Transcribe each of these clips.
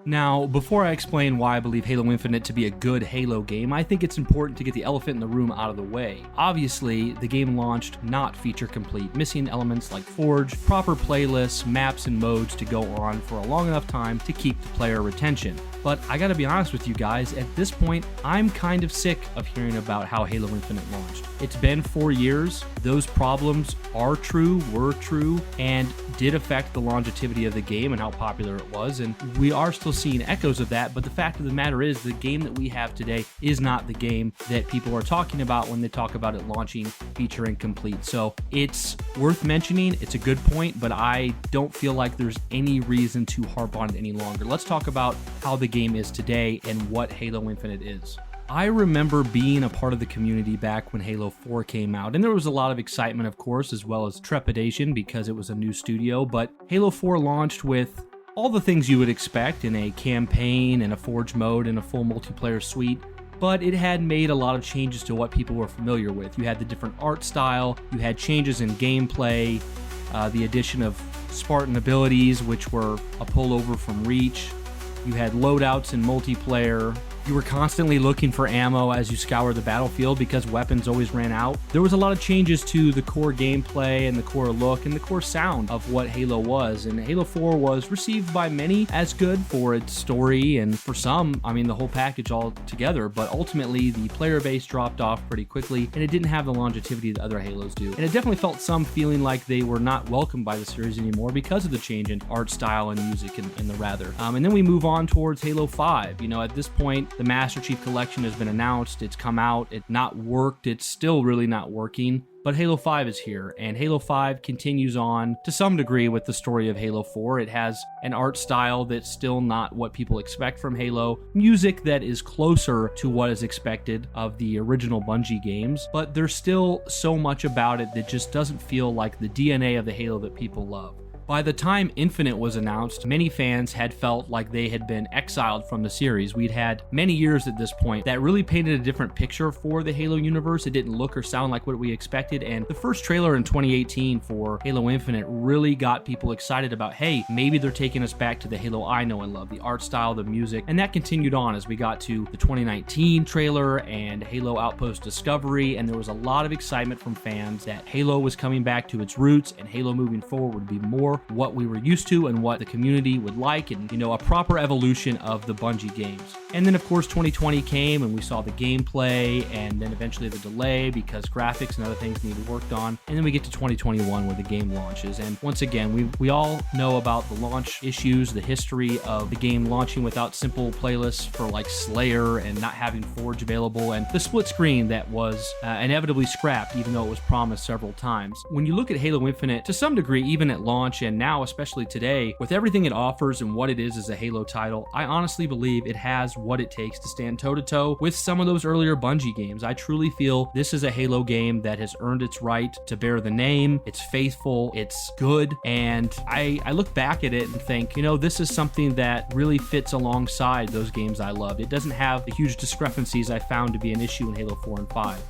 Now, before I explain why I believe Halo Infinite to be a good Halo game, I think it's important to get the elephant in the room out of the way. Obviously, the game launched not feature complete, missing elements like Forge, proper playlists, maps, and modes to go on for a long enough time to keep the player retention. But I gotta be honest with you guys, at this point, I'm kind of sick of hearing about how Halo Infinite launched. It's been 4 years, those problems were true, and did affect the longevity of the game and how popular it was, and we are still seeing echoes of that, but the fact of the matter is the game that we have today is not the game that people are talking about when they talk about it launching feature incomplete. So it's worth mentioning, it's a good point, but I don't feel like there's any reason to harp on it any longer. Let's talk about how the game is today and what Halo Infinite is. I remember being a part of the community back when Halo 4 came out, and there was a lot of excitement, of course, as well as trepidation because it was a new studio, but Halo 4 launched with all the things you would expect in a campaign and a Forge mode and a full multiplayer suite, but it had made a lot of changes to what people were familiar with. You had the different art style, you had changes in gameplay, the addition of Spartan abilities, which were a pullover from Reach. You had loadouts in multiplayer. You were constantly looking for ammo as you scoured the battlefield because weapons always ran out. There was a lot of changes to the core gameplay and the core look and the core sound of what Halo was, and Halo 4 was received by many as good for its story, and for some, I mean the whole package all together, but ultimately the player base dropped off pretty quickly and it didn't have the longevity that other Halos do. And it definitely felt some feeling like they were not welcomed by the series anymore because of the change in art style and music and the rather. And then we move on towards Halo 5. You know, at this point, the Master Chief Collection has been announced, it's come out, it's not worked, it's still really not working, but Halo 5 is here, and Halo 5 continues on to some degree with the story of Halo 4. It has an art style that's still not what people expect from Halo, music that is closer to what is expected of the original Bungie games, but there's still so much about it that just doesn't feel like the DNA of the Halo that people love. By the time Infinite was announced, many fans had felt like they had been exiled from the series. We'd had many years at this point that really painted a different picture for the Halo universe. It didn't look or sound like what we expected, and the first trailer in 2018 for Halo Infinite really got people excited about, hey, maybe they're taking us back to the Halo I know and love, the art style, the music, and that continued on as we got to the 2019 trailer and Halo Outpost Discovery, and there was a lot of excitement from fans that Halo was coming back to its roots and Halo moving forward would be more what we were used to and what the community would like, and a proper evolution of the Bungie games. And then of course 2020 came and we saw the gameplay and then eventually the delay because graphics and other things needed worked on, and then we get to 2021 where the game launches. And once again, we all know about the launch issues, the history of the game launching without simple playlists for like Slayer and not having Forge available, and the split screen that was inevitably scrapped even though it was promised several times. When you look at Halo Infinite, to some degree, even at launch and now especially today, with everything it offers and what it is as a Halo title, I honestly believe it has what it takes to stand toe-to-toe with some of those earlier Bungie games. I truly feel this is a Halo game that has earned its right to bear the name. It's faithful, it's good, and I look back at it and think, this is something that really fits alongside those games I loved. It doesn't have the huge discrepancies I found to be an issue in Halo 4 and 5.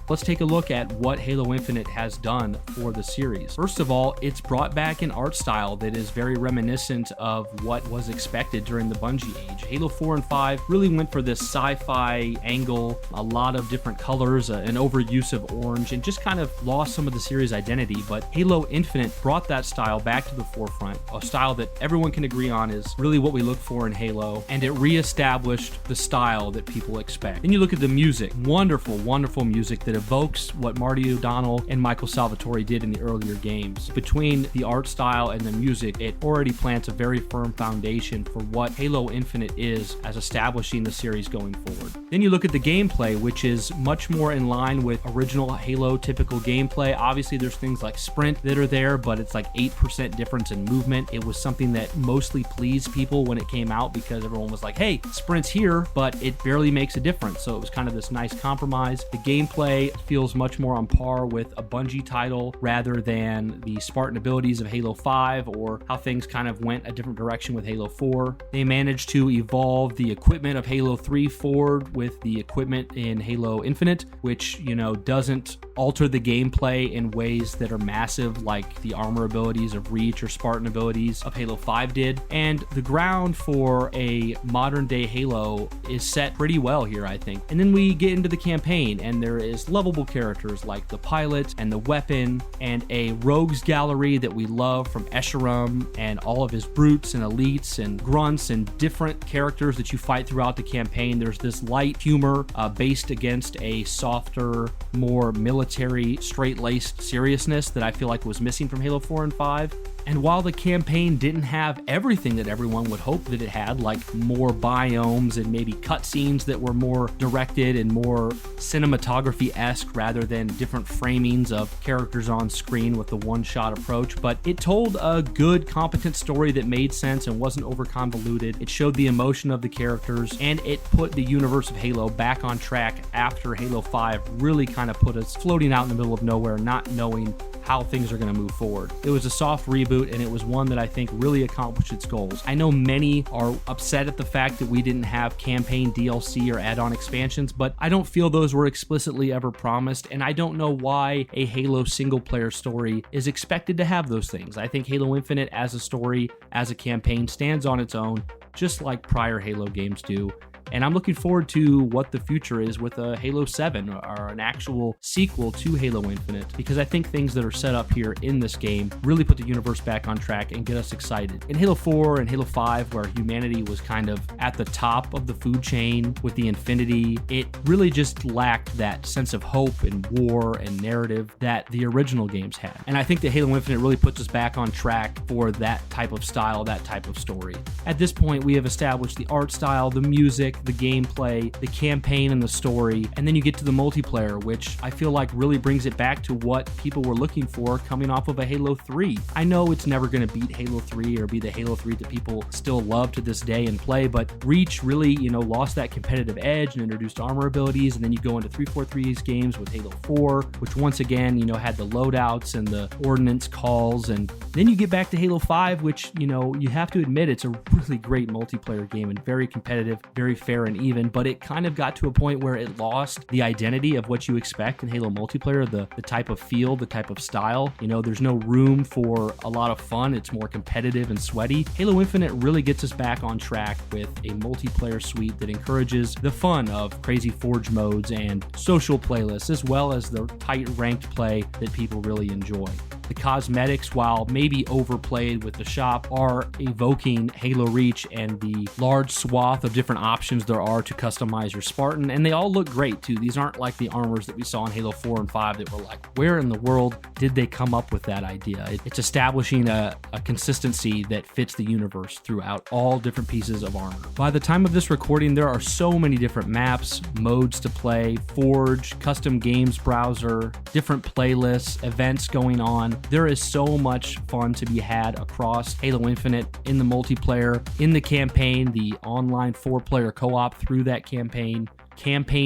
Let's take a look at what Halo Infinite has done for the series. First of all, it's brought back an art style that is very reminiscent of what was expected during the Bungie age. Halo 4 and 5 really went for this sci-fi angle, a lot of different colors, an overuse of orange, and just kind of lost some of the series' identity. But Halo Infinite brought that style back to the forefront, a style that everyone can agree on is really what we look for in Halo, and it reestablished the style that people expect. Then you look at the music, wonderful, wonderful music that evokes what Marty O'Donnell and Michael Salvatore did in the earlier games. Between the art style and the music, it already plants a very firm foundation for what Halo Infinite is as establishing the series going forward. Then you look at the gameplay, which is much more in line with original Halo typical gameplay. Obviously, there's things like sprint that are there, but it's like 8% difference in movement. It was something that mostly pleased people when it came out because everyone was like, hey, sprint's here, but it barely makes a difference. So it was kind of this nice compromise. The gameplay gameplay feels much more on par with a Bungie title rather than the Spartan abilities of Halo 5 or how things kind of went a different direction with Halo 4. They managed to evolve the equipment of Halo 3 forward with the equipment in Halo Infinite, which, doesn't alter the gameplay in ways that are massive like the armor abilities of Reach or Spartan abilities of Halo 5 did. And the ground for a modern day Halo is set pretty well here, I think. And then we get into the campaign, and there is lovable characters like the pilot and the weapon and a rogues gallery that we love from Escharum and all of his brutes and elites and grunts and different characters that you fight throughout the campaign. There's this light humor based against a softer, more military, straight-laced seriousness that I feel like was missing from Halo 4 and 5. And while the campaign didn't have everything that everyone would hope that it had, like more biomes and maybe cutscenes that were more directed and more cinematography-esque rather than different framings of characters on screen with the one-shot approach, but it told a good, competent story that made sense and wasn't over-convoluted. It showed the emotion of the characters, and it put the universe of Halo back on track after Halo 5 really kind of put us floating out in the middle of nowhere, not knowing how things are going to move forward. It was a soft reboot, and it was one that I think really accomplished its goals. I know many are upset at the fact that we didn't have campaign DLC or add-on expansions, but I don't feel those were explicitly ever promised, and I don't know why a Halo single-player story is expected to have those things. I think Halo Infinite as a story, as a campaign, stands on its own, just like prior Halo games do. And I'm looking forward to what the future is with a Halo 7 or an actual sequel to Halo Infinite, because I think things that are set up here in this game really put the universe back on track and get us excited. In Halo 4 and Halo 5, where humanity was kind of at the top of the food chain with the Infinity, it really just lacked that sense of hope and war and narrative that the original games had. And I think that Halo Infinite really puts us back on track for that type of style, that type of story. At this point, we have established the art style, the music, the gameplay, the campaign, and the story, and then you get to the multiplayer, which I feel like really brings it back to what people were looking for coming off of a Halo 3. I know it's never going to beat Halo 3 or be the Halo 3 that people still love to this day and play, but Reach really, lost that competitive edge and introduced armor abilities, and then you go into 343's games with Halo 4, which once again, had the loadouts and the ordnance calls, and then you get back to Halo 5, which, you have to admit it's a really great multiplayer game and very competitive, very fair and even, but it kind of got to a point where it lost the identity of what you expect in Halo multiplayer, the type of feel, the type of style. There's no room for a lot of fun. It's more competitive and sweaty. Halo Infinite really gets us back on track with a multiplayer suite that encourages the fun of crazy forge modes and social playlists, as well as the tight ranked play that people really enjoy. The cosmetics, while maybe overplayed with the shop, are evoking Halo Reach and the large swath of different options there are to customize your Spartan, and they all look great too. These aren't like the armors that we saw in Halo 4 and 5 that were like, where in the world did they come up with that idea? It's establishing a consistency that fits the universe throughout all different pieces of armor. By the time of this recording, there are so many different maps, modes to play, Forge, custom games browser, different playlists, events going on. There is so much fun to be had across Halo Infinite, in the multiplayer, in the campaign, the online 4-player co-op through that campaign,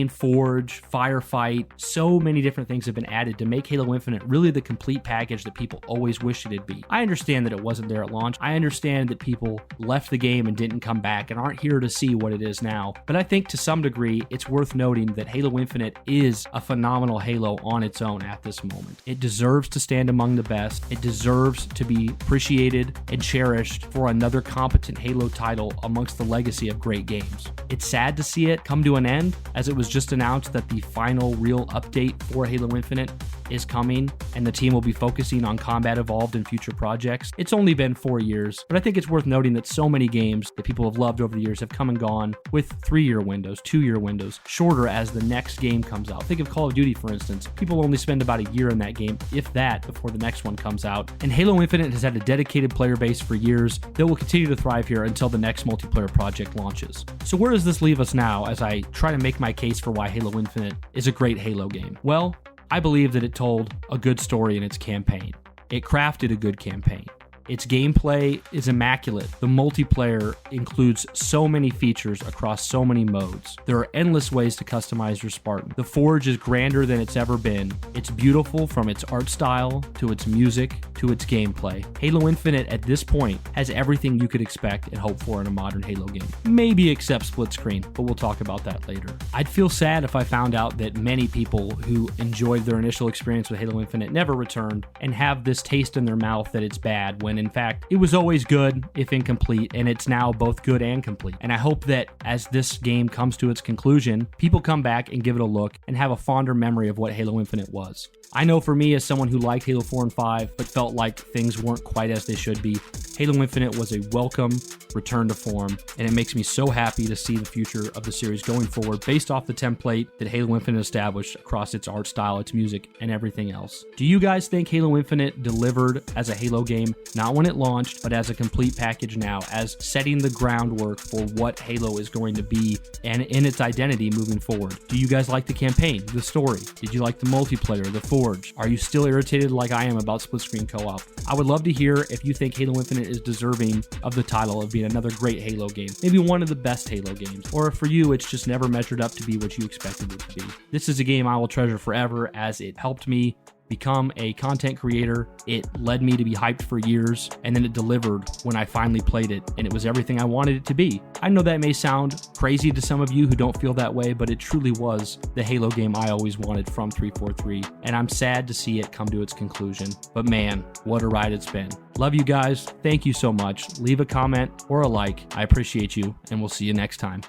Forge, Firefight. So many different things have been added to make Halo Infinite really the complete package that people always wished it'd be. I understand that it wasn't there at launch. I understand that people left the game and didn't come back and aren't here to see what it is now. But I think to some degree, it's worth noting that Halo Infinite is a phenomenal Halo on its own at this moment. It deserves to stand among the best. It deserves to be appreciated and cherished for another competent Halo title amongst the legacy of great games. It's sad to see it come to an end, as it was just announced that the final real update for Halo Infinite is coming, and the team will be focusing on Combat Evolved and future projects. It's only been 4 years, but I think it's worth noting that so many games that people have loved over the years have come and gone with 3-year windows, 2-year windows, shorter as the next game comes out. Think of Call of Duty, for instance. People only spend about a year in that game, if that, before the next one comes out. And Halo Infinite has had a dedicated player base for years that will continue to thrive here until the next multiplayer project launches. So where does this leave us now as I try to make my case for why Halo Infinite is a great Halo game? Well, I believe that it told a good story in its campaign. It crafted a good campaign. Its gameplay is immaculate. The multiplayer includes so many features across so many modes. There are endless ways to customize your Spartan. The Forge is grander than it's ever been. It's beautiful from its art style to its music to its gameplay. Halo Infinite at this point has everything you could expect and hope for in a modern Halo game. Maybe except split screen, but we'll talk about that later. I'd feel sad if I found out that many people who enjoyed their initial experience with Halo Infinite never returned and have this taste in their mouth that it's bad, when in fact it was always good, if incomplete, and it's now both good and complete. And I hope that as this game comes to its conclusion, people come back and give it a look and have a fonder memory of what Halo Infinite was. I know for me, as someone who liked Halo 4 and 5 but felt like things weren't quite as they should be, Halo Infinite was a welcome return to form, and it makes me so happy to see the future of the series going forward based off the template that Halo Infinite established across its art style, its music, and everything else. Do you guys think Halo Infinite delivered as a Halo game, not when it launched, but as a complete package now, as setting the groundwork for what Halo is going to be and in its identity moving forward? Do you guys like the campaign, the story? Did you like the multiplayer, the Forge? Are you still irritated like I am about split screen co-op? I would love to hear if you think Halo Infinite is deserving of the title of being another great Halo game, maybe one of the best Halo games, or if for you it's just never measured up to be what you expected it to be. This is a game I will treasure forever, as it helped me become a content creator. It led me to be hyped for years, and then it delivered when I finally played it, and it was everything I wanted it to be. I know that may sound crazy to some of you who don't feel that way, but it truly was the Halo game I always wanted from 343, and I'm sad to see it come to its conclusion. But man, what a ride it's been. Love you guys. Thank you so much. Leave a comment or a like. I appreciate you, and we'll see you next time.